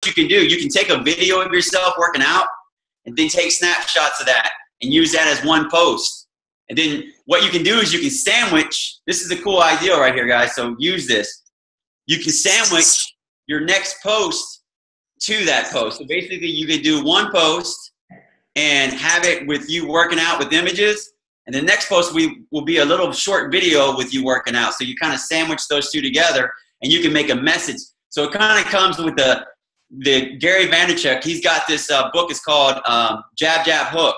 you can do. You can take a video of yourself working out and then take snapshots of that and use that as one post. And then what you can do is you can sandwich. This is a cool idea right here, guys. So use this. You can sandwich your next post to that post. So basically you could do one post and have it with you working out with images. And the next post will be a little short video with you working out. So you kind of sandwich those two together and you can make a message. So it kind of comes with the Gary Vaynerchuk. He's got this book. It's called Jab, Jab, Hook.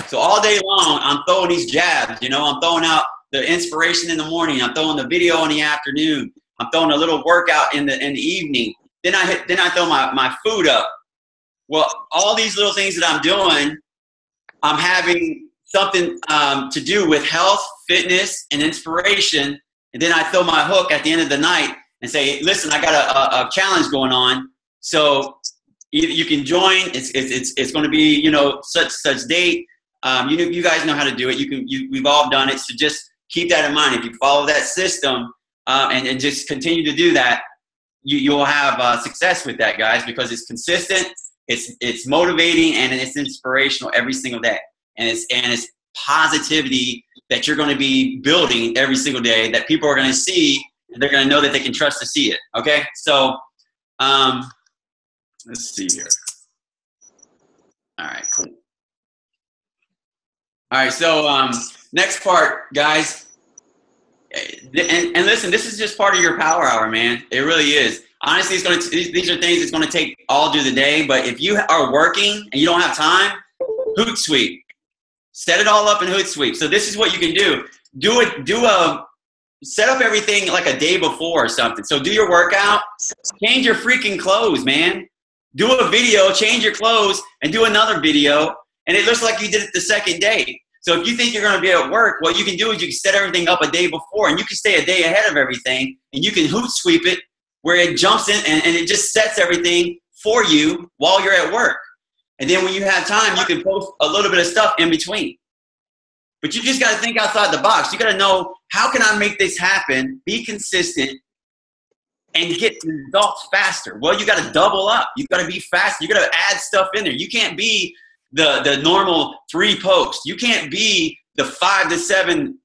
So all day long, I'm throwing these jabs. You know, I'm throwing out the inspiration in the morning. I'm throwing the video in the afternoon. I'm throwing a little workout in the evening. Then I throw my food up. Well, all these little things that I'm doing, I'm having something to do with health, fitness, and inspiration. And then I throw my hook at the end of the night and say, listen, I got a challenge going on. So you can join. It's going to be, you know, such date. You guys know how to do it. We've all done it. So just keep that in mind. If you follow that system and just continue to do that, you'll have success with that, guys, because it's consistent, it's motivating, and it's inspirational every single day. And it's positivity that you're going to be building every single day that people are going to see, and they're going to know that they can trust to see it. Okay, so let's see here. All right, cool. All right, so next part, guys. And listen, this is just part of your power hour, man. It really is. Honestly, these are things it's going to take all through the day. But if you are working and you don't have time, Hootsuite. Set it all up in Hootsuite. So this is what you can do. Set up everything like a day before or something. So do your workout, change your freaking clothes, man. Do a video, change your clothes, and do another video, and it looks like you did it the second day. So if you think you're going to be at work, what you can do is you can set everything up a day before, and you can stay a day ahead of everything, and you can Hootsuite it where it jumps in and it just sets everything for you while you're at work. And then when you have time, you can post a little bit of stuff in between. But you just got to think outside the box. You got to know, how can I make this happen, be consistent, and get results faster? Well, you got to double up. You got to be fast. You got to add stuff in there. You can't be the normal 3 posts. You can't be the 5 to 7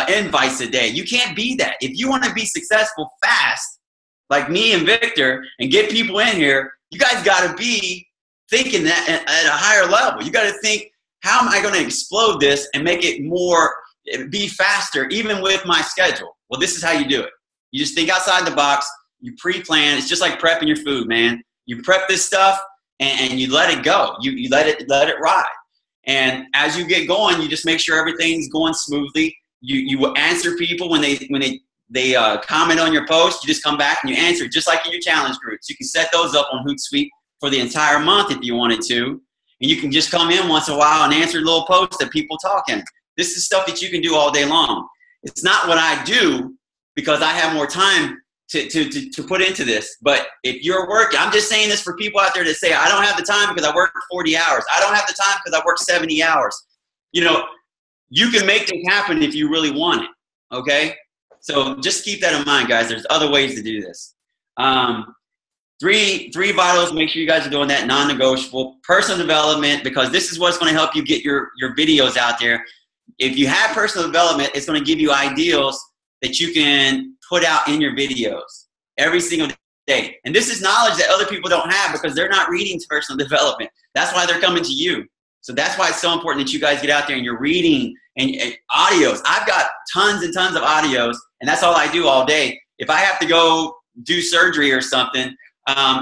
invites a day. You can't be that. If you want to be successful fast, like me and Victor, and get people in here, you guys got to be thinking that at a higher level. You got to think, how am I going to explode this and make it be faster, even with my schedule? Well, this is how you do it. You just think outside the box. You pre-plan. It's just like prepping your food, man. You prep this stuff and you let it go. You let it ride. And as you get going, you just make sure everything's going smoothly. You answer people when they comment on your post. You just come back and you answer, just like in your challenge groups. You can set those up on Hootsuite for the entire month if you wanted to. And you can just come in once in a while and answer little posts that people talking. This is stuff that you can do all day long. It's not what I do because I have more time to put into this. But if you're working, I'm just saying this for people out there that say, I don't have the time because I work 40 hours. I don't have the time because I work 70 hours. You know, you can make it happen if you really want it, okay? So just keep that in mind, guys. There's other ways to do this. Three vitals, make sure you guys are doing that, non-negotiable. Personal development, because this is what's going to help you get your videos out there. If you have personal development, it's going to give you ideals that you can put out in your videos every single day. And this is knowledge that other people don't have because they're not reading personal development. That's why they're coming to you. So that's why it's so important that you guys get out there and you're reading and audios. I've got tons and tons of audios, and that's all I do all day. If I have to go do surgery or something,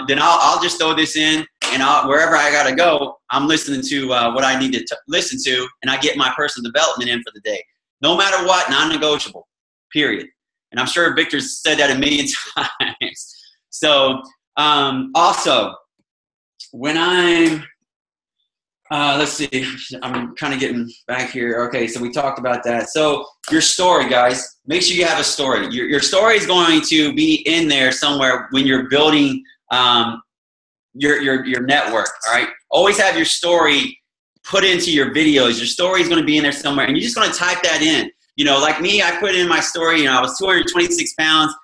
then I'll just throw this in, and wherever I got to go, I'm listening to what I need to listen to, and I get my personal development in for the day. No matter what, non-negotiable, period. And I'm sure Victor's said that a million times. So also, when I'm, let's see, I'm kind of getting back here. Okay, so we talked about that. So your story, guys, make sure you have a story. Your story is going to be in there somewhere when you're building your network, all right? Always have your story put into your videos. Your story is going to be in there somewhere, and you're just going to type that in. You know, like me, I put in my story, I was 226 pounds.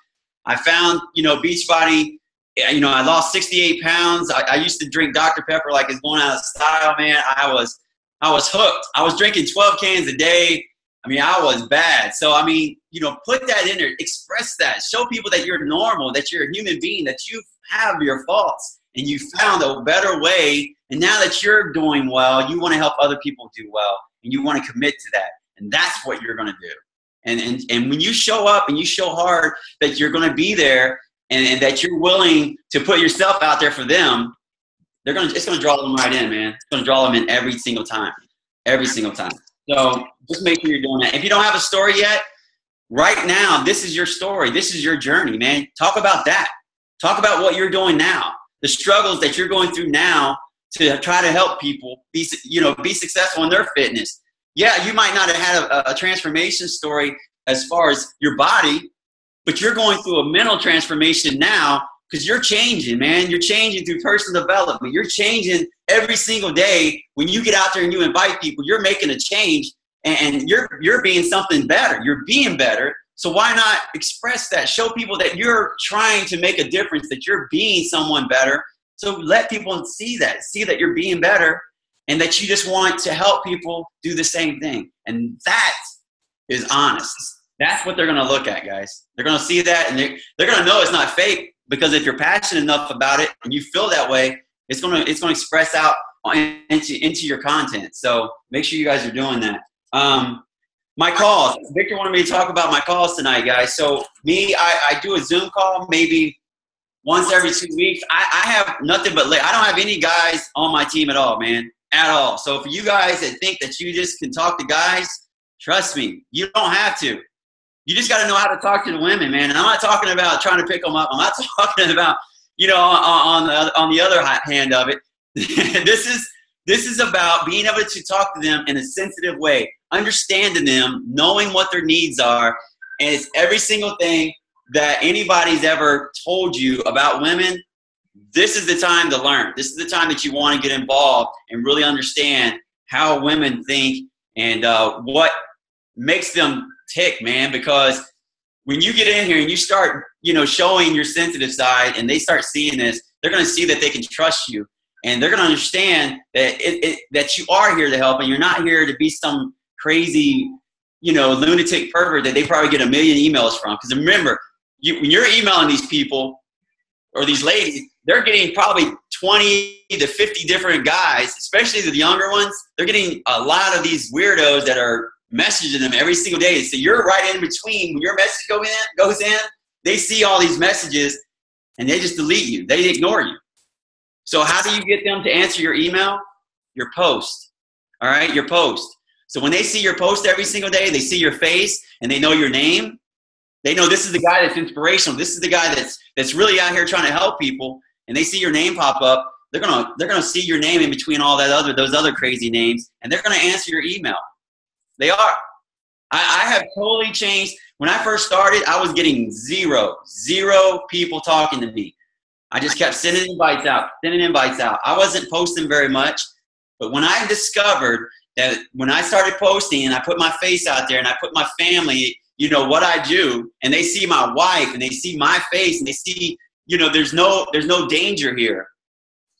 I found, Beachbody you know, I lost 68 pounds. I used to drink Dr. Pepper like it's going out of style, man. I was hooked. I was drinking 12 cans a day. I mean, I was bad. So, I mean, you know, put that in there. Express that. Show people that you're normal, that you're a human being, that you have your faults, and you found a better way. And now that you're doing well, you want to help other people do well, and you want to commit to that. And that's what you're going to do. And when you show up and you show hard that you're going to be there, and that you're willing to put yourself out there for them, it's going to draw them right in, man. It's going to draw them in every single time. Every single time. So just make sure you're doing that. If you don't have a story yet, right now, this is your story. This is your journey, man. Talk about that. Talk about what you're doing now. The struggles that you're going through now to try to help people be successful in their fitness. Yeah, you might not have had a transformation story as far as your body, but you're going through a mental transformation now because you're changing, man. You're changing through personal development. You're changing every single day. When you get out there and you invite people, you're making a change, and you're being something better. You're being better. So why not express that? Show people that you're trying to make a difference, that you're being someone better. So let people see that you're being better, and that you just want to help people do the same thing. And that is honest. That's what they're going to look at, guys. They're going to see that, and they're going to know it's not fake, because if you're passionate enough about it and you feel that way, it's going to express out into your content. So make sure you guys are doing that. My calls. Victor wanted me to talk about my calls tonight, guys. So I do a Zoom call maybe once every 2 weeks. I have nothing but I don't have any guys on my team at all, man, at all. So for you guys that think that you just can talk to guys, trust me, you don't have to. You just got to know how to talk to the women, man. And I'm not talking about trying to pick them up. I'm not talking about, you know, on the other hand of it. This is about being able to talk to them in a sensitive way, understanding them, knowing what their needs are. And it's every single thing that anybody's ever told you about women. This is the time to learn. This is the time that you want to get involved and really understand how women think and what makes them tick, man. Because when you get in here and you start, you know, showing your sensitive side, and they start seeing this, they're going to see that they can trust you, and they're going to understand that that you are here to help, and you're not here to be some crazy, you know, lunatic pervert that they probably get a million emails from. Because remember, when you're emailing these people or these ladies, they're getting probably 20 to 50 different guys, especially the younger ones. They're getting a lot of these weirdos that are messaging them every single day. So you're right in between. When your message goes in, they see all these messages and they just delete you. They ignore you. So how do you get them to answer your email? Your post. All right, your post. So when they see your post every single day, they see your face and they know your name. They know this is the guy that's inspirational. This is the guy that's really out here trying to help people. And they see your name pop up. They're gonna see your name in between all those other crazy names, and they're gonna answer your email. They are. I have totally changed. When I first started, I was getting zero people talking to me. I just kept sending invites out. I wasn't posting very much, but when I discovered that when I started posting and I put my face out there and I put my family, you know, what I do, and they see my wife and they see my face and they see, you know, there's no danger here.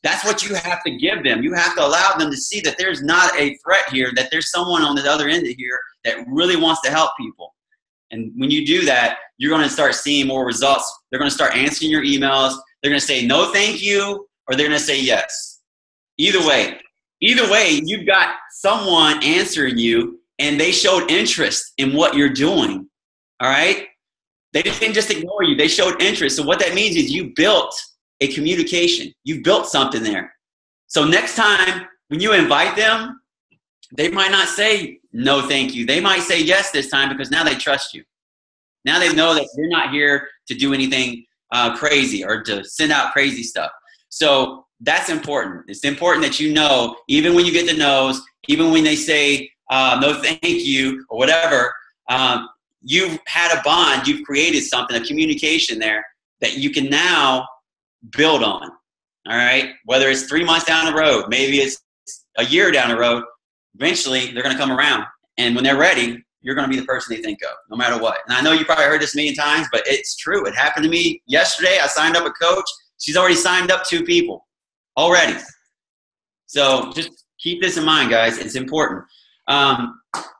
That's what you have to give them. You have to allow them to see that there's not a threat here, that there's someone on the other end of here that really wants to help people. And when you do that, you're going to start seeing more results. They're going to start answering your emails. They're going to say no thank you, or they're going to say yes. Either way, you've got someone answering you, and they showed interest in what you're doing. All right? They didn't just ignore you. They showed interest. So what that means is you built a communication. You've built something there. So next time when you invite them, they might not say no thank you. They might say yes this time, because now they trust you. Now they know that you're not here to do anything crazy or to send out crazy stuff. So that's important. It's important that you know, even when you get the no's, even when they say no thank you or whatever, you've had a bond, you've created something, a communication there that you can now build on. All right? Whether it's 3 months down the road, maybe it's a year down the road, eventually they're going to come around. And when they're ready, you're going to be the person they think of, no matter what. And I know you probably heard this a million times, but it's true. It happened to me yesterday. I signed up a coach. She's already signed up 2 people already. So just keep this in mind, guys. It's important.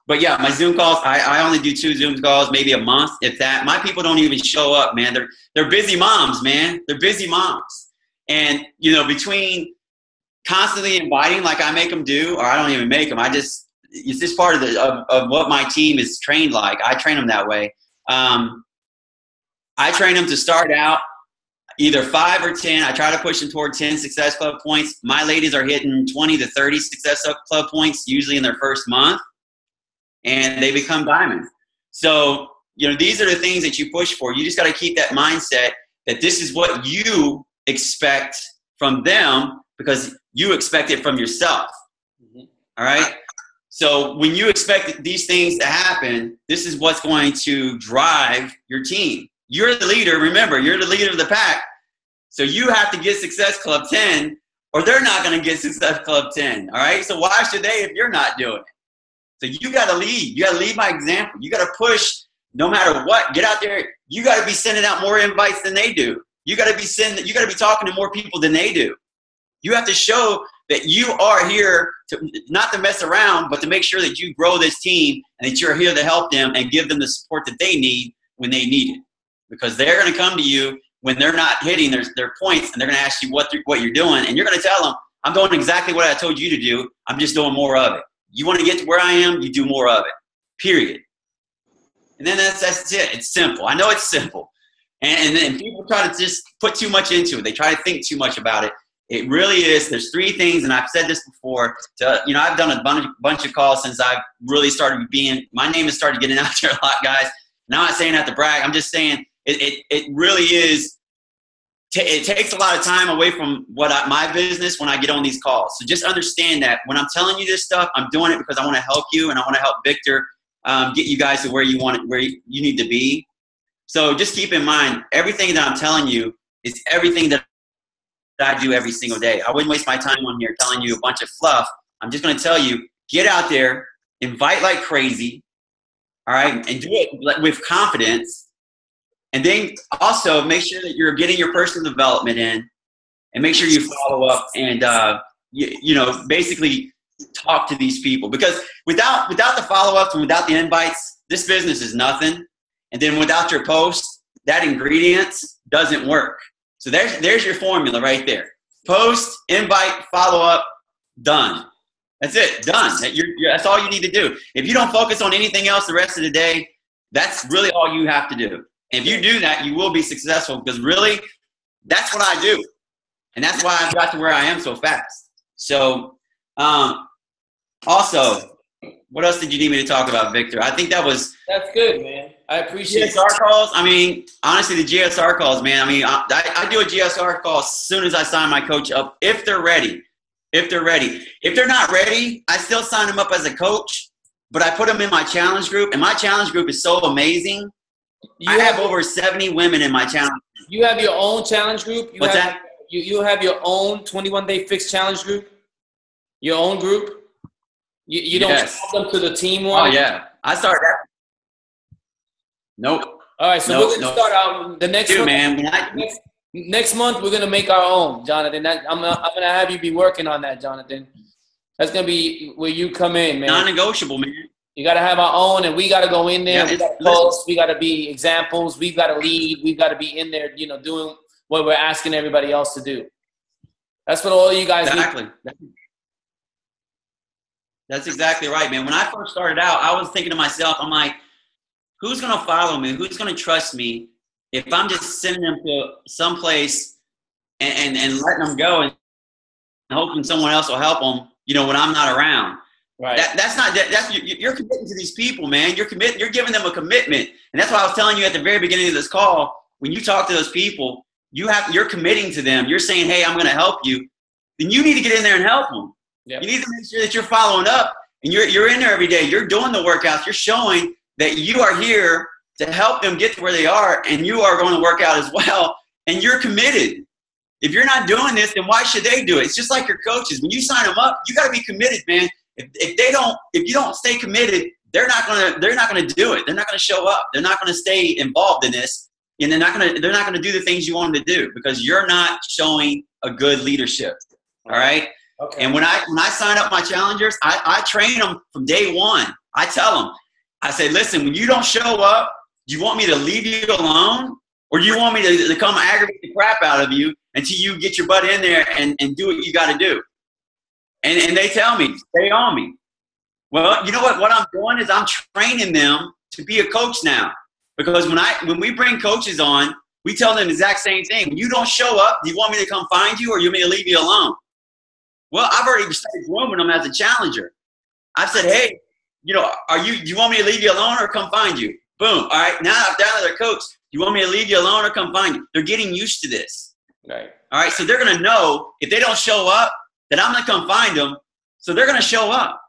But yeah, my Zoom calls, I only do 2 Zoom calls, maybe a month, if that. My people don't even show up, man. They're busy moms, man. They're busy moms. And, you know, between constantly inviting like I make them do, or I don't even make them, it's just part of what my team is trained like. I train them that way. I train them to start out either 5 or 10. I try to push them toward 10 Success Club points. My ladies are hitting 20 to 30 Success Club points usually in their first month, and they become diamonds. So, you know, these are the things that you push for. You just got to keep that mindset that this is what you expect from them because you expect it from yourself. Mm-hmm. All right? So when you expect these things to happen, this is what's going to drive your team. You're the leader. Remember, you're the leader of the pack. So you have to get Success Club 10 or they're not going to get Success Club 10. All right? So why should they if you're not doing it? So you got to lead. You got to lead by example. You got to push no matter what. Get out there. You got to be sending out more invites than they do. You got to be talking to more people than they do. You have to show that you are here not to mess around, but to make sure that you grow this team and that you're here to help them and give them the support that they need when they need it. Because they're going to come to you when they're not hitting their points, and they're going to ask you what you're doing, and you're going to tell them, I'm doing exactly what I told you to do. I'm just doing more of it. You want to get to where I am, you do more of it, period. And then that's it. It's simple. I know it's simple. And then people try to just put too much into it. They try to think too much about it. It really is. There's 3 things, and I've said this before. I've done a bunch of calls since I've really started my name has started getting out there a lot, guys. Now I'm not saying that to brag. I'm just saying it really is. It takes a lot of time away from my business when I get on these calls. So just understand that when I'm telling you this stuff, I'm doing it because I want to help you and I want to help Victor get you guys to where you need to be. So just keep in mind, everything that I'm telling you is everything that I do every single day. I wouldn't waste my time on here telling you a bunch of fluff. I'm just going to tell you, get out there, invite like crazy, all right, and do it with confidence. And then also make sure that you're getting your personal development in, and make sure you follow up and, basically talk to these people. Because without the follow-ups and without the invites, this business is nothing. And then without your posts, that ingredients doesn't work. So there's your formula right there. Post, invite, follow-up, done. That's it, done. That's all you need to do. If you don't focus on anything else the rest of the day, that's really all you have to do. If you do that, you will be successful because really, that's what I do. And that's why I've got to where I am so fast. So, also, what else did you need me to talk about, Victor? I think that's good, man. I appreciate it. GSR calls. I mean, honestly, the GSR calls, man. I mean, I do a GSR call as soon as I sign my coach up, if they're ready. If they're not ready, I still sign them up as a coach, but I put them in my challenge group, and my challenge group is so amazing. I have over 70 women in my challenge. You have your own challenge group? What's that? You have your own 21-day fixed challenge group? Your own group? You don't yes. them to the team one? Oh, yeah. I started that. Nope. All right, so we're going to start out the next month. Man. Next month, we're going to make our own, Jonathan. I'm going to have you be working on that, Jonathan. That's going to be where you come in, man. Non-negotiable, man. You got to have our own, and we got to go in there. Yeah, we got to post. We got to be examples. We've got to lead. We've got to be in there, doing what we're asking everybody else to do. That's what all you guys need. That's exactly right, man. When I first started out, I was thinking to myself, I'm like, who's going to follow me? Who's going to trust me if I'm just sending them to someplace and letting them go and hoping someone else will help them, when I'm not around? Right. You're committing to these people, man. You're giving them a commitment. And that's why I was telling you at the very beginning of this call, when you talk to those people, you're committing to them. You're saying, hey, I'm going to help you. Then you need to get in there and help them. Yep. You need to make sure that you're following up and you're in there every day. You're doing the workouts. You're showing that you are here to help them get to where they are, and you are going to work out as well, and you're committed. If you're not doing this, then why should they do it? It's just like your coaches. When you sign them up, you got to be committed, man. If you don't stay committed, they're not gonna do it. They're not gonna show up. They're not gonna stay involved in this and they're not gonna do the things you want them to do because you're not showing a good leadership. All right. Okay. And when I sign up my challengers, I train them from day one. I tell them, I say, listen, when you don't show up, do you want me to leave you alone, or do you want me to come aggravate the crap out of you until you get your butt in there and do what you got to do? And they tell me, stay on me. Well, you know what? What I'm doing is I'm training them to be a coach now. Because when we bring coaches on, we tell them the exact same thing. When you don't show up, do you want me to come find you, or you want me to leave you alone? Well, I've already started grooming them as a challenger. I've said, hey, you know, do you want me to leave you alone or come find you? Boom. All right. Now I'm down to their coach. Do you want me to leave you alone or come find you? They're getting used to this. Right. All right. So they're going to know if they don't show up that I'm going to come find them. So they're going to show up.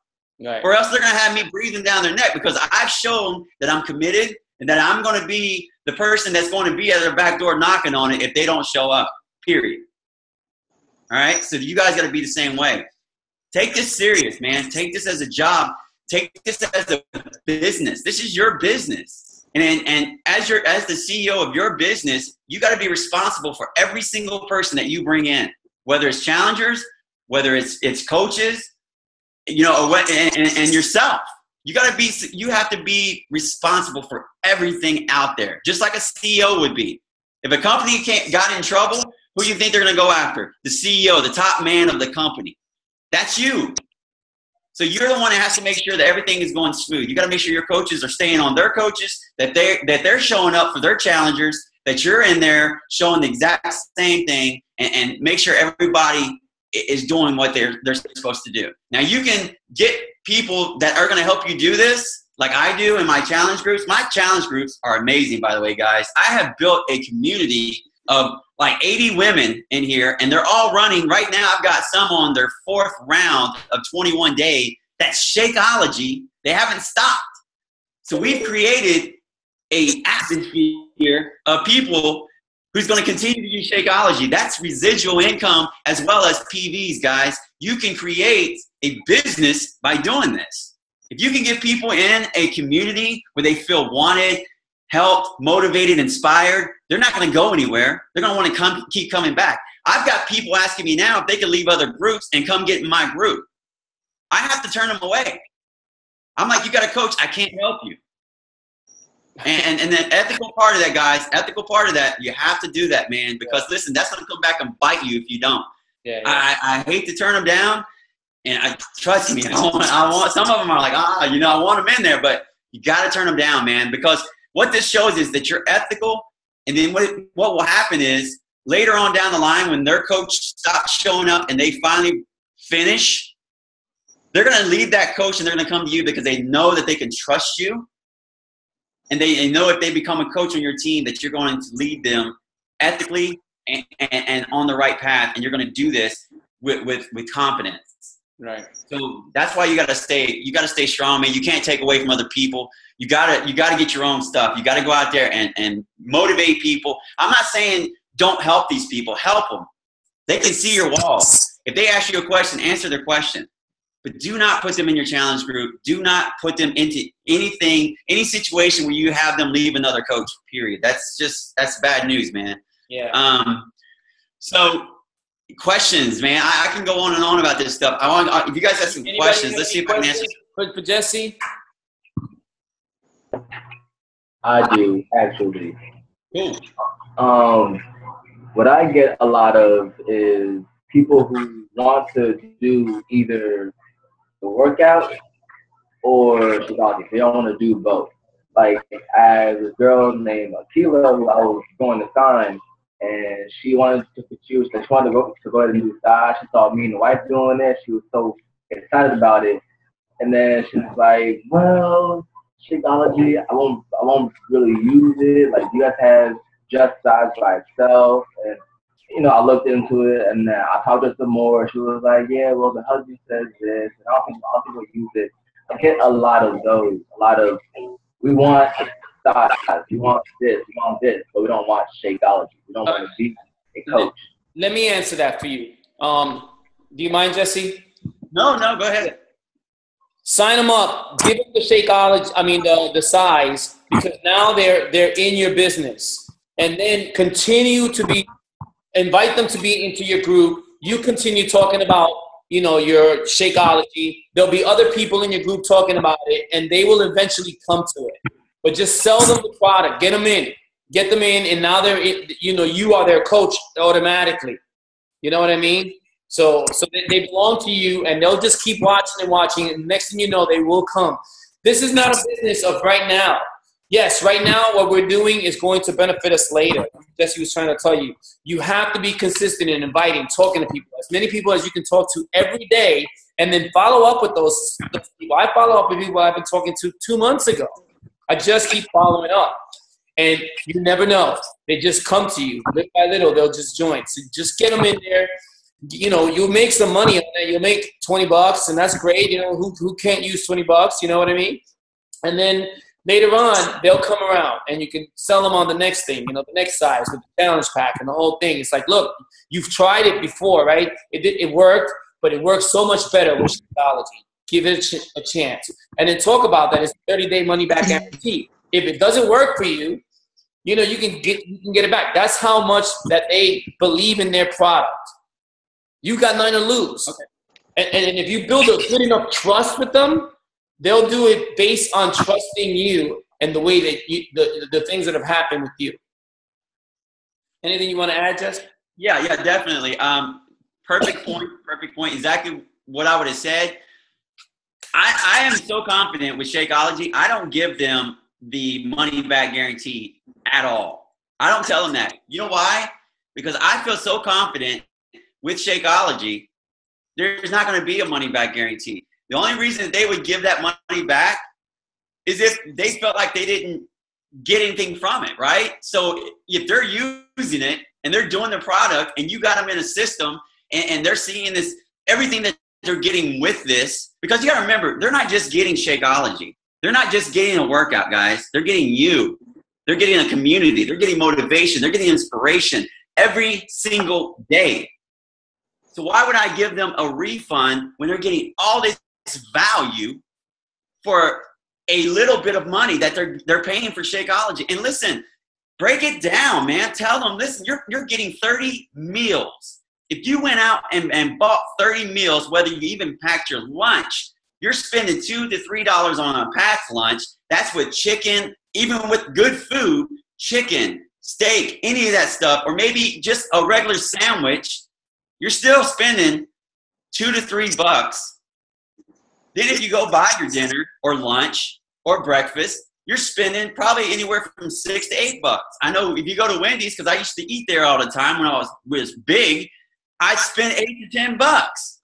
Right. Or else they're going to have me breathing down their neck because I've shown that I'm committed and that I'm going to be the person that's going to be at their back door knocking on it if they don't show up, period. All right. So you guys got to be the same way. Take this serious, man. Take this as a job. Take this as a business. This is your business. And as the CEO of your business, you got to be responsible for every single person that you bring in, whether it's challengers, whether it's coaches, you know, and yourself. You have to be responsible for everything out there, just like a CEO would be. If a company got in trouble, who do you think they're going to go after? The CEO, the top man of the company. That's you. So you're the one that has to make sure that everything is going smooth. You got to make sure your coaches are staying on their coaches, that they're showing up for their challengers, that you're in there showing the exact same thing, and make sure everybody is doing what they're supposed to do. Now you can get people that are going to help you do this, like I do in my challenge groups. My challenge groups are amazing, by the way, guys. I have built a community of like 80 women in here, and they're all running. Right now, I've got some on their 4th round of 21 day. That's Shakeology. They haven't stopped. So we've created a atmosphere of people who's going to continue to use Shakeology. That's residual income as well as PVs, guys. You can create a business by doing this. If you can get people in a community where they feel wanted, helped, motivated, inspired, they're not going to go anywhere. They're going to want to keep coming back. I've got people asking me now if they can leave other groups and come get in my group. I have to turn them away. I'm like, you got a coach, I can't help you. And the ethical part of that, guys, you have to do that, man, because listen, that's going to come back and bite you if you don't. Yeah. I hate to turn them down, and trust me, I want some of them are like, I want them in there, but you got to turn them down, man, because what this shows is that you're ethical, and then what will happen is later on down the line when their coach stops showing up and they finally finish, they're going to leave that coach and they're going to come to you because they know that they can trust you, and they know if they become a coach on your team that you're going to lead them ethically and on the right path, and you're going to do this with confidence. Right. So that's why you got to stay strong, man. You can't take away from other people. You got to get your own stuff. You got to go out there and motivate people. I'm not saying don't help these people. Help them. They can see your walls. If they ask you a question, answer their question. But do not put them in your challenge group. Do not put them into any situation where you have them leave another coach, period. That's bad news, man. Yeah. So questions, man. I can go on and on about this stuff. If you guys have some questions, let's see if I can answer. For Jesse? I do, actually. Cool. What I get a lot of is people who want to do either the workout or Shakeology. They don't want to do both. Like, as a girl named Akila, who I was going to sign, and she wanted to go ahead and do side. She saw me and the wife doing it. She was so excited about it. And then she was like, well, Shakeology, I won't really use it. Like, you guys have just sides by itself. And, I looked into it, and then I talked to her some more. She was like, yeah, well, the husband says this, and I don't think we'll use it. I get a lot of those. We want size, we want this, but we don't want Shakeology. We don't want to be a coach. Let me answer that for you. Do you mind, Jesse? No, go ahead. Sign them up. Give them the Shakeology. I mean, the size, because now they're in your business. and then continue to invite them to be into your group. You continue talking about, your Shakeology. There'll be other people in your group talking about it, and they will eventually come to it. But just sell them the product, get them in, and now you are their coach automatically. You know what I mean? So they belong to you, and they'll just keep watching and watching, and next thing you know, they will come. This is not a business of right now. Yes, right now what we're doing is going to benefit us later. Jesse was trying to tell you. You have to be consistent in inviting, talking to people, as many people as you can talk to every day, and then follow up with those people. I follow up with people I've been talking to 2 months ago. I just keep following up. And you never know. They just come to you. Little by little, they'll just join. So just get them in there. You'll make some money on that. You'll make $20, and that's great. Who can't use $20? You know what I mean? And then later on, they'll come around, and you can sell them on the next thing, the next size with the challenge pack and the whole thing. It's like, look, you've tried it before, right? It worked, but it works so much better with Shakeology. Give it a chance. And then talk about that. It's a 30-day money-back guarantee. If it doesn't work for you, you can get it back. That's how much that they believe in their product. You got nothing to lose. Okay. And if you build a good enough trust with them, they'll do it based on trusting you and the way that the things that have happened with you. Anything you want to add, Jess? Yeah, definitely. Perfect point. Exactly what I would have said. I am so confident with Shakeology. I don't give them the money back guarantee at all. I don't tell them that. You know why? Because I feel so confident with Shakeology, there's not going to be a money back guarantee. The only reason that they would give that money back is if they felt like they didn't get anything from it, right? So if they're using it and they're doing the product and you got them in a system and they're seeing this, everything that they're getting with this, because you got to remember, they're not just getting Shakeology. They're not just getting a workout, guys. They're getting you. They're getting a community. They're getting motivation. They're getting inspiration every single day. So why would I give them a refund when they're getting all this value for a little bit of money that they're paying for Shakeology? And listen, break it down, man. Tell them, listen, you're getting 30 meals. If you went out and bought 30 meals, whether you even packed your lunch, you're spending $2 to $3 on a packed lunch. That's with chicken, even with good food, chicken, steak, any of that stuff, or maybe just a regular sandwich. You're still spending $2 to $3. Then if you go buy your dinner or lunch or breakfast, you're spending probably anywhere from $6 to $8. I know if you go to Wendy's, because I used to eat there all the time when I was big, I'd spend $8 to $10.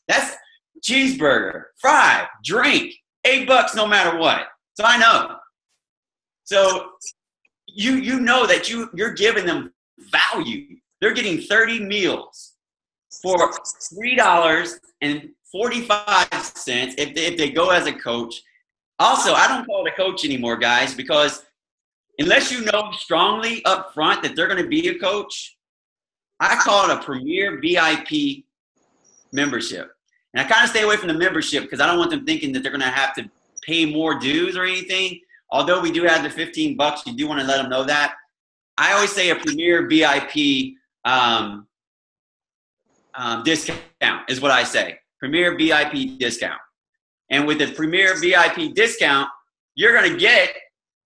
That's cheeseburger, fry, drink, $8 no matter what. So I know. So you know that you're giving them value. They're getting 30 meals for $3.45 if they go as a coach. Also, I don't call it a coach anymore, guys, because unless you know strongly up front that they're going to be a coach, I call it a Premier VIP membership. And I kind of stay away from the membership because I don't want them thinking that they're going to have to pay more dues or anything. Although we do have the $15, you do want to let them know that. I always say a Premier VIP discount is what I say. Premier VIP discount. And with the Premier VIP discount, you're going to get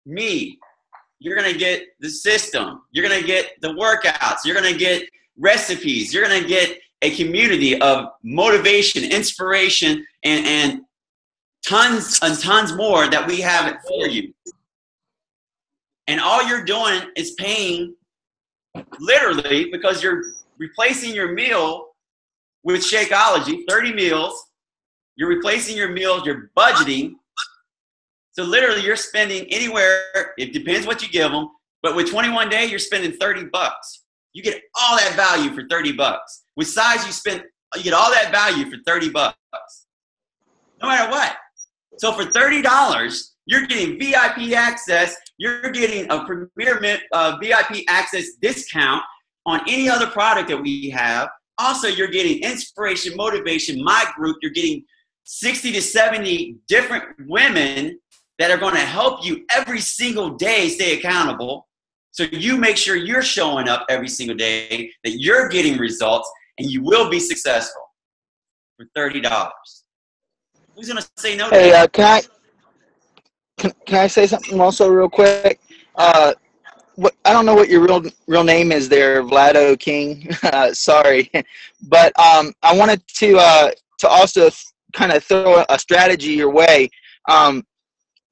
me. You're going to get the system. You're going to get the workouts. You're going to get recipes. You're going to get a community of motivation, inspiration, and tons and tons more that we have for you. And all you're doing is paying literally because you're replacing your meal with Shakeology, 30 meals. You're replacing your meals, you're budgeting. So literally you're spending anywhere, it depends what you give them, but with 21 Day, you're spending $30. You get all that value for $30. With size, you get all that value for $30. No matter what. So for $30, you're getting VIP access. You're getting a Premier VIP access discount on any other product that we have. Also, you're getting inspiration, motivation, my group. You're getting 60 to 70 different women that are going to help you every single day stay accountable. So you make sure you're showing up every single day, that you're getting results, and you will be successful for $30. Who's going to say no to Hey, that? can I say something also real quick? I don't know what your real name is there, Vlado King. Sorry, but I wanted to also kind of throw a strategy your way.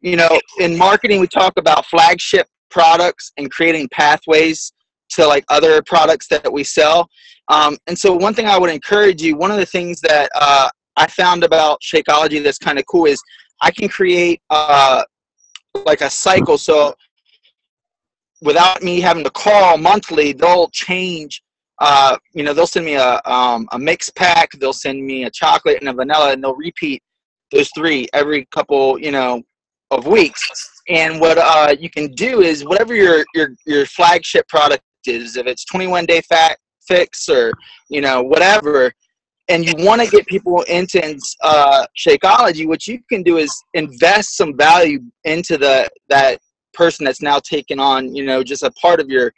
You know, in marketing, we talk about flagship products and creating pathways to like other products that we sell. And so one thing I would encourage you, one of the things that I found about Shakeology that's kind of cool is I can create like a cycle. So without me having to call monthly, they'll change. You know, they'll send me a mix pack. They'll send me a chocolate and a vanilla, and they'll repeat those 3 every couple, you know, of weeks. And what you can do is whatever your flagship product is, if it's 21-day fat fix or, you know, whatever, and you want to get people into Shakeology, what you can do is invest some value into that person that's now taken on, you know, just a part of your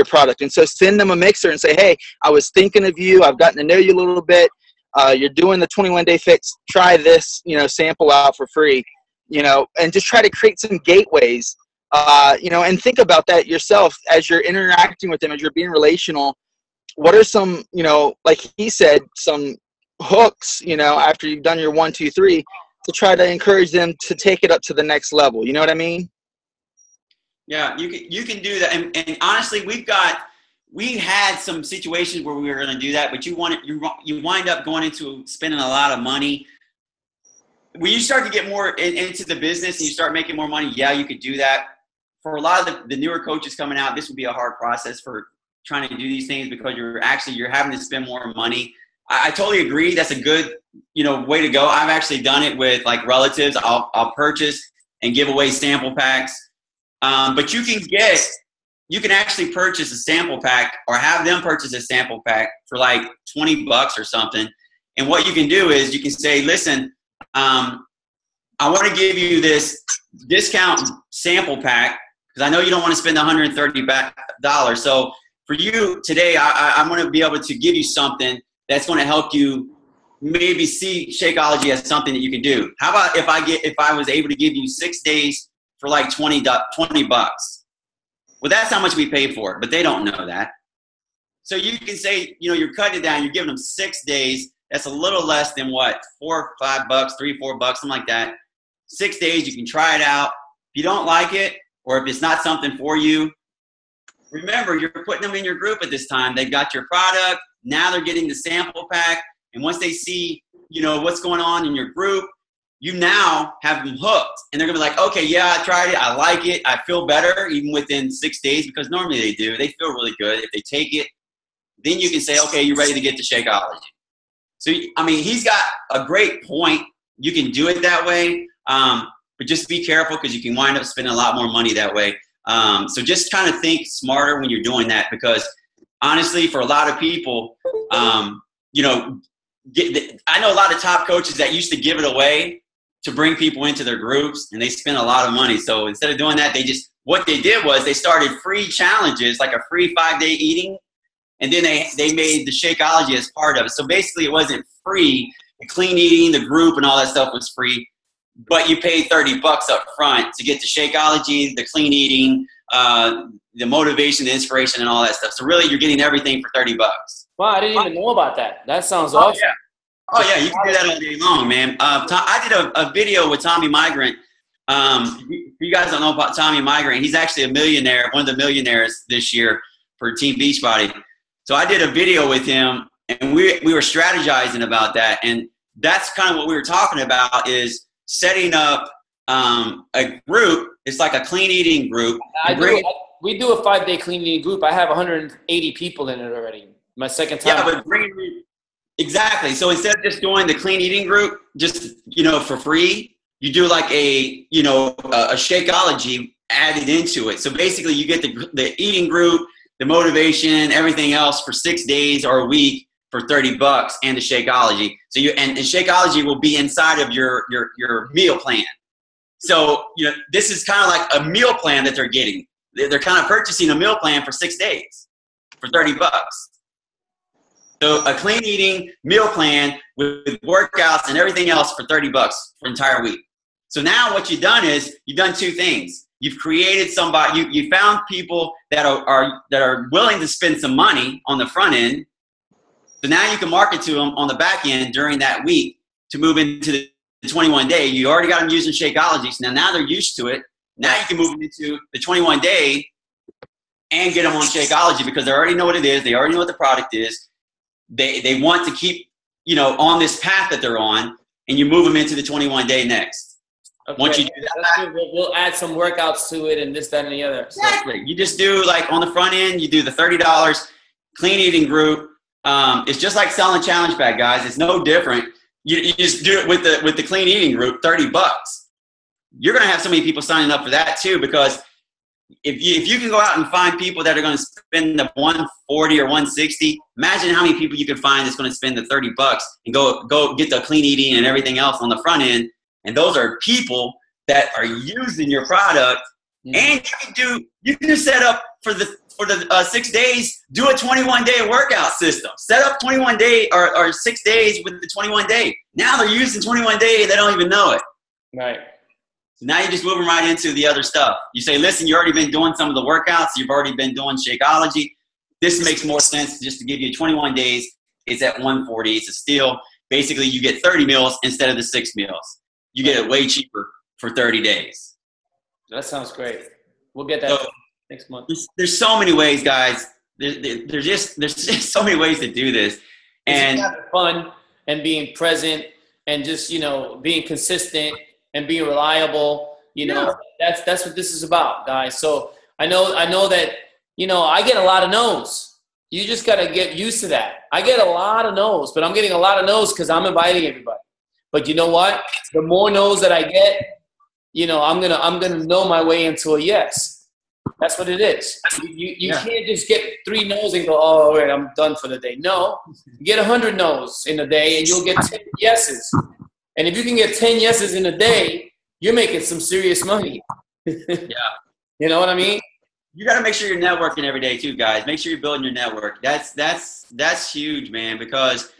product. And so send them a mixer and say, hey, I was thinking of you. I've gotten to know you a little bit. You're doing the 21-day fix. Try this, you know, sample out for free, you know, and just try to create some gateways, you know, and think about that yourself as you're interacting with them, as you're being relational. What are some, you know, like he said, some hooks, you know, after you've done your 1, 2, 3 to try to encourage them to take it up to the next level. You know what I mean? Yeah, you can do that. And honestly, we had some situations where we were going to do that, but you wind up going into spending a lot of money. When you start to get more into the business and you start making more money, yeah, you could do that. For a lot of the newer coaches coming out, this would be a hard process for trying to do these things because you're having to spend more money. I totally agree. That's a good, you know, way to go. I've actually done it with like relatives. I'll purchase and give away sample packs. But you can actually purchase a sample pack or have them purchase a sample pack for like $20 or something. And what you can do is you can say, listen, I want to give you this discount sample pack because I know you don't want to spend $130. So for you today, I'm going to be able to give you something that's going to help you maybe see Shakeology as something that you can do. How about if I was able to give you 6 days for like $20? Well, that's how much we pay for it, but they don't know that. So you can say, you know, you're cutting it down. You're giving them 6 days. That's a little less than what, $4 or $5, $3, $4, something like that. 6 days, you can try it out. If you don't like it, or if it's not something for you, remember, you're putting them in your group at this time. They've got your product. Now they're getting the sample pack. And once they see, you know, what's going on in your group, you now have them hooked. And they're going to be like, okay, yeah, I tried it. I like it. I feel better even within 6 days because normally they do. They feel really good. If they take it, then you can say, okay, you're ready to get to Shakeology. So, I mean, he's got a great point. You can do it that way. But just be careful because you can wind up spending a lot more money that way. So just kind of think smarter when you're doing that because honestly, for a lot of people, you know, I know a lot of top coaches that used to give it away to bring people into their groups and they spent a lot of money. So instead of doing that, what they did was they started free challenges, like a free 5-day eating. And then they made the Shakeology as part of it. So basically it wasn't free. The clean eating, the group and all that stuff was free. But you paid $30 up front to get the Shakeology, the clean eating, the motivation, the inspiration, and all that stuff. So really, you're getting everything for $30. Wow, I didn't even know about that. That sounds awesome. Yeah. Oh yeah, you can do that all day long, man. I did a video with Tommy Migrant. You guys don't know about Tommy Migrant. He's actually a millionaire, one of the millionaires this year for Team Beachbody. So I did a video with him, and we were strategizing about that. And that's kind of what we were talking about is setting up a group. It's like a clean eating group. We do a 5-day clean eating group. I have 180 people in it already. My second time. Yeah, but exactly. So instead of just doing the clean eating group, just, you know, for free, you do like a Shakeology added into it. So basically you get the eating group, the motivation, everything else for 6 days or a week for $30 and the Shakeology. So and Shakeology will be inside of your meal plan. So, you know, this is kind of like a meal plan that they're getting. they're kind of purchasing a meal plan for 6 days for $30. So a clean eating meal plan with workouts and everything else for $30 for an entire week. So now what you've done is you've done two things. You've created somebody, you found people that are willing to spend some money on the front end. So now you can market to them on the back end during that week to move into the 21-day. You already got them using Shakeology. So now they're used to it. Now you can move them into the 21-day and get them on Shakeology because they already know what it is. They already know what the product is. They want to keep, on this path that they're on, and you move them into the 21-day next. Okay. Once you do that, we'll add some workouts to it and this, that, and the other. Exactly. You just do like on the front end, you do the $30 clean eating group. It's just like selling challenge bag, guys. It's no different. You just do it with the clean eating group, $30. You're going to have so many people signing up for that too, because if you can go out and find people that are going to spend the $140 or $160, imagine how many people you can find that's going to spend the $30 and go get the clean eating and everything else on the front end. And those are people that are using your product. Mm-hmm. And you can set up for the 6 days, do a 21-day workout system. Set up 21-day or 6 days with the 21-day. Now they're using 21-day and they don't even know it. Right. So now you just move them right into the other stuff. You say, listen, you've already been doing some of the workouts. You've already been doing Shakeology. This makes more sense just to give you 21 days. It's at $140. It's a steal. Basically, you get 30 meals instead of the 6 meals. You get it way cheaper for 30 days. That sounds great. We'll get that next month. There's so many ways, guys. There's just so many ways to do this. And it's having fun and being present and just, being consistent and being reliable. That's what this is about, guys. So I know that, I get a lot of no's. You just got to get used to that. I get a lot of no's, but I'm getting a lot of no's because I'm inviting everybody. But you know what? The more no's that I get, I'm gonna know my way into a yes. That's what it is. You can't just get 3 no's and go, oh, wait, I'm done for the day. No, you get 100 no's in a day and you'll get 10 yeses. And if you can get 10 yeses in a day, you're making some serious money. Yeah. You know what I mean? You got to make sure you're networking every day too, guys. Make sure you're building your network. That's huge, man, because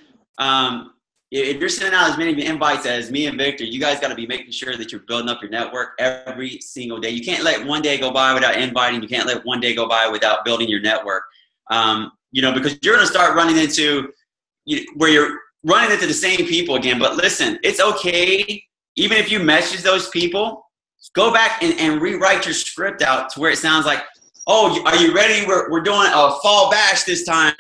if you're sending out as many invites as me and Victor, you guys got to be making sure that you're building up your network every single day. You can't let one day go by without inviting. You can't let one day go by without building your network. Because you're going to start running into where you're running into the same people again. But listen, it's okay. Even if you message those people, go back and rewrite your script out to where it sounds like, oh, are you ready? We're doing a fall bash this time.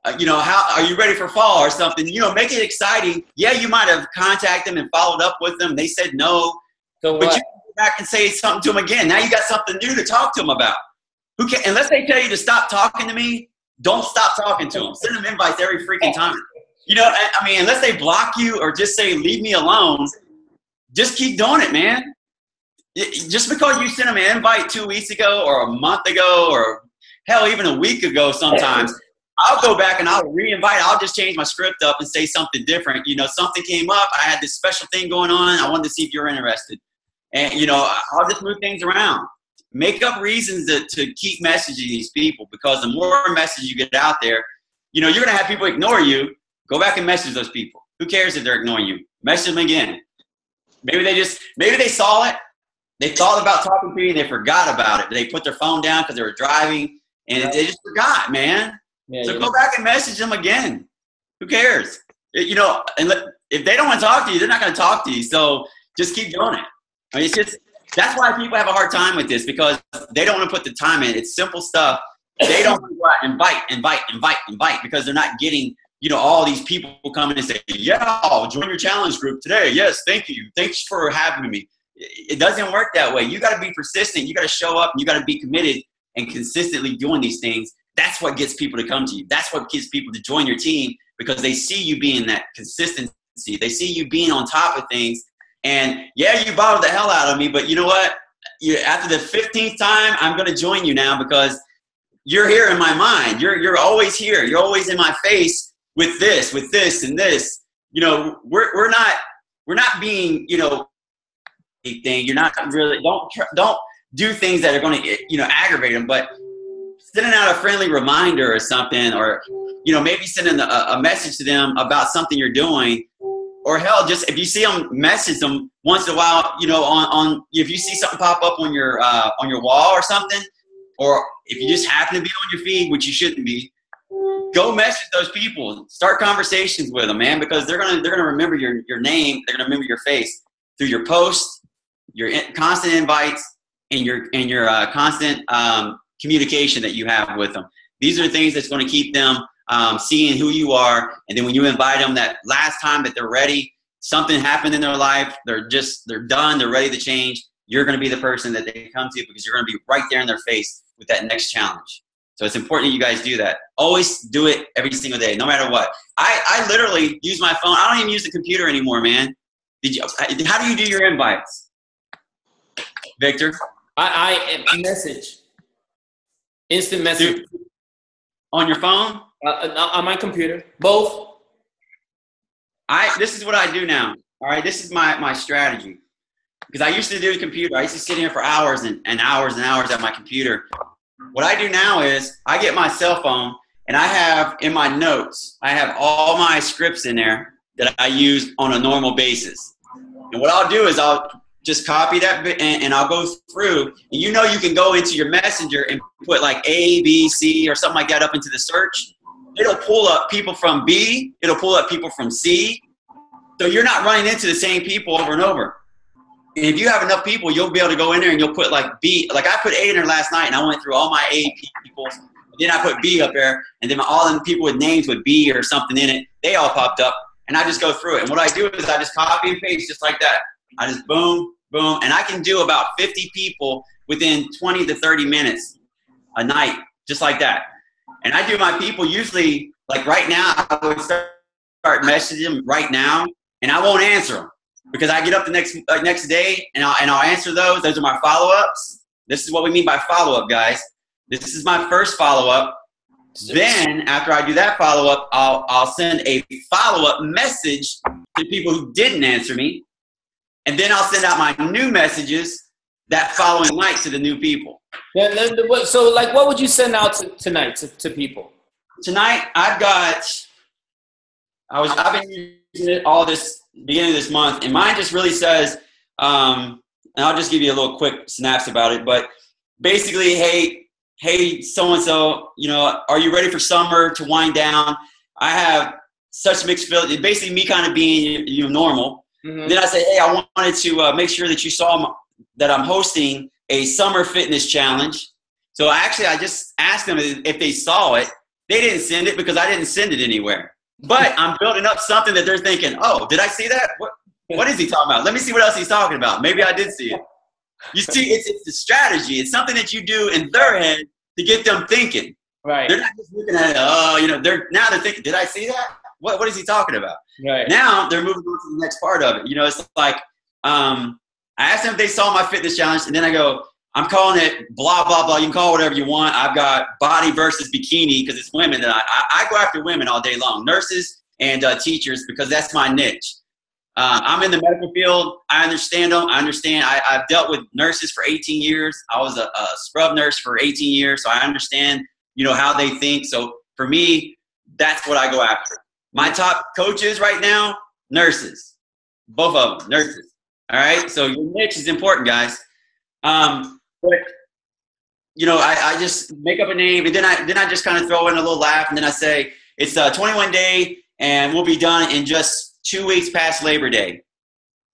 How are you ready for fall or something? Make it exciting. Yeah, you might have contacted them and followed up with them. They said no. So but you go back and say something to them again. Now you got something new to talk to them about. Unless they tell you to stop talking to me, don't stop talking to them. Send them invites every freaking time. Unless they block you or just say, leave me alone, just keep doing it, man. Just because you sent them an invite 2 weeks ago or a month ago or hell, even a week ago sometimes, I'll go back and I'll re-invite. I'll just change my script up and say something different. Something came up. I had this special thing going on. I wanted to see if you're interested. And, I'll just move things around. Make up reasons to keep messaging these people because the more messages you get out there, you're going to have people ignore you. Go back and message those people. Who cares if they're ignoring you? Message them again. Maybe they saw it. They thought about talking to you and they forgot about it. They put their phone down because they were driving and they just forgot, man. Yeah, so go back and message them again. Who cares? And if they don't want to talk to you, they're not going to talk to you. So just keep doing it. It's just that's why people have a hard time with this because they don't want to put the time in. It's simple stuff. They don't want to go out and invite because they're not getting all these people coming and say, yeah, I'll join your challenge group today. Yes, thank you. Thanks for having me. It doesn't work that way. You got to be persistent. You got to show up. And you got to be committed and consistently doing these things. That's what gets people to come to you. That's what gets people to join your team because they see you being that consistency. They see you being on top of things. And yeah, you bottled the hell out of me, but you know what? After the 15th time, I'm going to join you now because you're here in my mind. You're always here. You're always in my face with this, and this. We're not being, thing. You're not really, do things that are going to, aggravate them. But sending out a friendly reminder or something, or, maybe sending a message to them about something you're doing, or hell, just if you see them, message them once in a while, if you see something pop up on your wall or something, or if you just happen to be on your feed, which you shouldn't be, go message those people, start conversations with them, man, because they're gonna remember your name, they're gonna remember your face through your posts, your constant invites, and your constant communication that you have with them. These are things that's going to keep them seeing who you are, and then when you invite them that last time that they're ready, something happened in their life, they're done, they're ready to change. You're going to be the person that they come to because you're going to be right there in their face with that next challenge. So it's important that you guys do that. Always do it every single day, no matter what. I literally use my phone. I don't even use the computer anymore, man. How do you do your invites, Victor? I message. Instant message. On your phone? On my computer. Both. This is what I do now. All right, this is my strategy. Because I used to do the computer. I used to sit here for hours and hours and hours at my computer. What I do now is I get my cell phone and I have in my notes, I have all my scripts in there that I use on a normal basis. And what I'll do is I'll just copy that and I'll go through. And you can go into your messenger and put like A, B, C or something like that up into the search. It'll pull up people from B. It'll pull up people from C. So you're not running into the same people over and over. And if you have enough people, you'll be able to go in there and you'll put like B. Like I put A in there last night and I went through all my A people. Then I put B up there and then all the people with names with B or something in it, they all popped up. And I just go through it. And what I do is I just copy and paste just like that. I just boom, boom. And I can do about 50 people within 20 to 30 minutes a night, just like that. And I do my people usually, like right now, I would start messaging them right now and I won't answer them. Because I get up the next day and I'll answer those. Those are my follow-ups. This is what we mean by follow-up, guys. This is my first follow-up. Then after I do that follow-up, I'll send a follow-up message to people who didn't answer me. And then I'll send out my new messages that following night to the new people. So like what would you send out tonight to people? Tonight I've been using it all this beginning of this month, and mine just really says, and I'll just give you a little quick synapse about it, but basically, hey, so-and-so, are you ready for summer to wind down? I have such mixed feelings. Basically me kind of being normal. Mm-hmm. Then I say, hey, I wanted to make sure that you saw that I'm hosting a summer fitness challenge. So I just asked them if they saw it. They didn't send it because I didn't send it anywhere. But I'm building up something that they're thinking, oh, did I see that? What is he talking about? Let me see what else he's talking about. Maybe I did see it. You see, it's the strategy. It's something that you do in their head to get them thinking. Right. They're not just looking at it, they're thinking, did I see that? What is he talking about? Right. Now they're moving on to the next part of it. It's like I asked them if they saw my fitness challenge, and then I go, I'm calling it blah, blah, blah. You can call it whatever you want. I've got body versus bikini because it's women. And I go after women all day long, nurses and teachers, because that's my niche. I'm in the medical field. I understand them. I've dealt with nurses for 18 years. I was a scrub nurse for 18 years, so I understand, how they think. So for me, that's what I go after. My top coaches right now, nurses. Both of them, nurses. All right? So your niche is important, guys. But I just make up a name, and then I just kind of throw in a little laugh, and then I say it's 21 day, and we'll be done in just 2 weeks past Labor Day.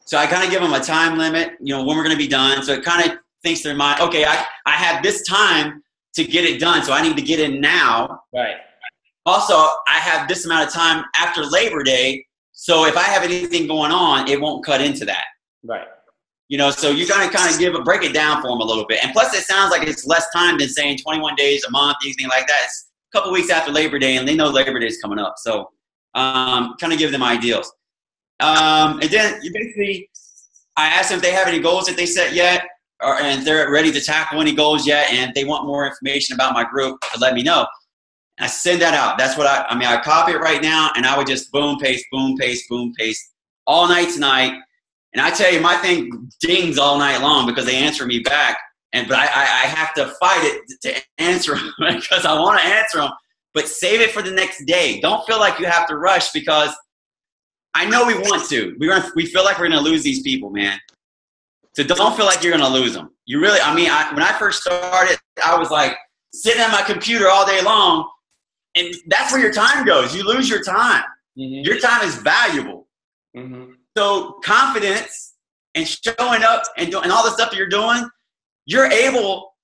So I kind of give them a time limit, when we're going to be done. So it kind of thinks in their mind, okay, I have this time to get it done, so I need to get in now. Right. Also, I have this amount of time after Labor Day, so if I have anything going on, it won't cut into that. Right. So you gotta kind of break it down for them a little bit. And plus it sounds like it's less time than saying 21 days, a month, anything like that. It's a couple weeks after Labor Day, and they know Labor Day is coming up. So kind of give them ideals. And then I ask them if they have any goals that they set yet, and they're ready to tackle any goals yet, and if they want more information about my group to let me know. And I send that out. That's what I copy it right now, and I would just boom, paste, all night tonight. And I tell you, my thing dings all night long because they answer me back but I have to fight it to answer them because I want to answer them. But save it for the next day. Don't feel like you have to rush because I know we want to. We feel like we're going to lose these people, man. So don't feel like you're going to lose them. You really, I mean, when I first started, I was like sitting at my computer all day long, and that's where your time goes. You lose your time. Mm-hmm. Your time is valuable. Mm-hmm. So confidence and showing up and all the stuff that you're doing, you're able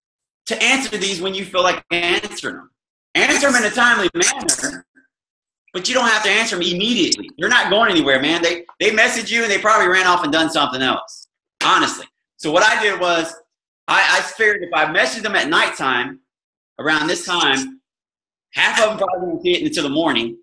to answer these when you feel like answering them. Answer them in a timely manner, but you don't have to answer them immediately. You're not going anywhere, man. They message you and they probably ran off and done something else, honestly. So what I did was I figured if I messaged them at nighttime, around this time, half of them probably won't see it until the morning.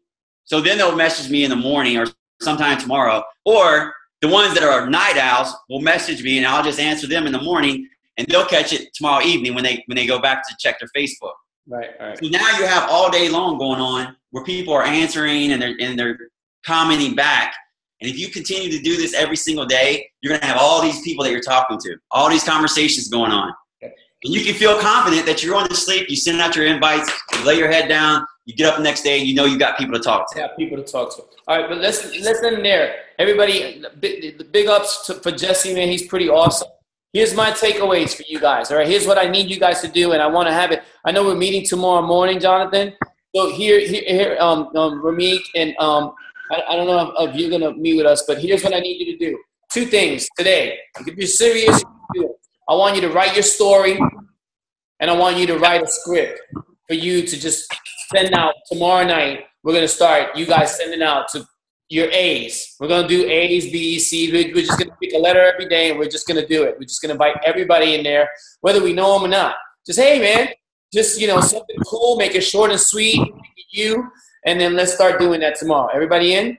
So then they'll message me in the morning or sometime tomorrow. Or the ones that are night owls will message me and I'll just answer them in the morning and they'll catch it tomorrow evening when they go back to check their Facebook. Right. So now you have all day long going on where people are answering and they're commenting back. And if you continue to do this every single day, you're going to have all these people that you're talking to, all these conversations going on. Okay. And you can feel confident that you're going to sleep, you send out your invites, you lay your head down, you get up the next day, you know you got people to talk to. Yeah, people to talk to. All right, but let's end there. Everybody, big ups for Jesse, man. He's pretty awesome. Here's my takeaways for you guys, all right? Here's what I need you guys to do, and I want to have it. I know we're meeting tomorrow morning, Jonathan. So here, Ramik, and I don't know if you're going to meet with us, but here's what I need you to do. 2 things today. If you're serious, you can do it. I want you to write your story, and I want you to write a script for you to just send out tomorrow night. We're going to start, you guys sending out to your A's. We're going to do A's, B's, C's. We're just going to pick a letter every day, and we're just going to do it. We're just going to invite everybody in there, whether we know them or not. Just, hey, man, just, something cool. Make it short and sweet. Make it you. And then let's start doing that tomorrow. Everybody in?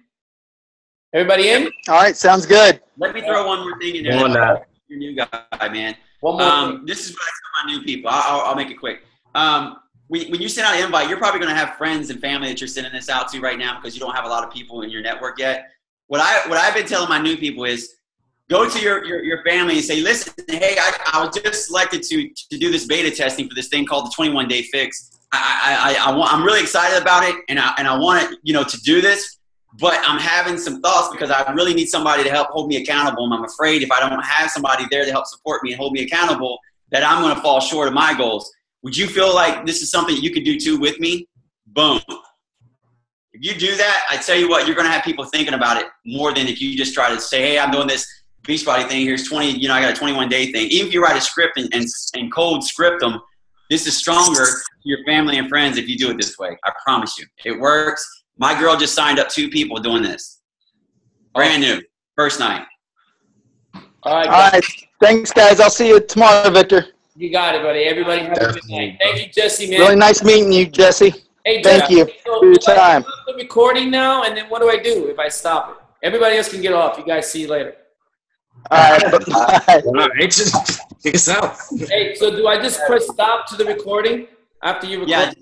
Everybody in? All right, sounds good. Let me throw one more thing in there. Your new guy, man. One more this is what I tell my new people. I'll make it quick. When you send out an invite, you're probably going to have friends and family that you're sending this out to right now because you don't have a lot of people in your network yet. What I've been telling my new people is go to your family and say, listen, hey, I was just selected to do this beta testing for this thing called the 21-day fix. I'm really excited about it, and I want it, to do this, but I'm having some thoughts because I really need somebody to help hold me accountable. And I'm afraid if I don't have somebody there to help support me and hold me accountable, that I'm going to fall short of my goals. Would you feel like this is something you could do too with me? Boom. If you do that, I tell you what, you're going to have people thinking about it more than if you just try to say, hey, I'm doing this Beachbody thing. Here's 20, I got a 21-day thing. Even if you write a script and cold script them, this is stronger to your family and friends if you do it this way. I promise you. It works. My girl just signed up 2 people doing this. Brand new. First night. All right. Thanks, guys. I'll see you tomorrow, Victor. You got it, buddy. Everybody have a good night. Thank you, Jesse, man. Really nice meeting you, Jesse. Hey, thank you for your time. I stop the recording now, and then what do I do if I stop it? Everybody else can get off. You guys see you later. All right. Bye. All right. Just take us out. Hey, so do I just press stop to the recording after you record? Yeah.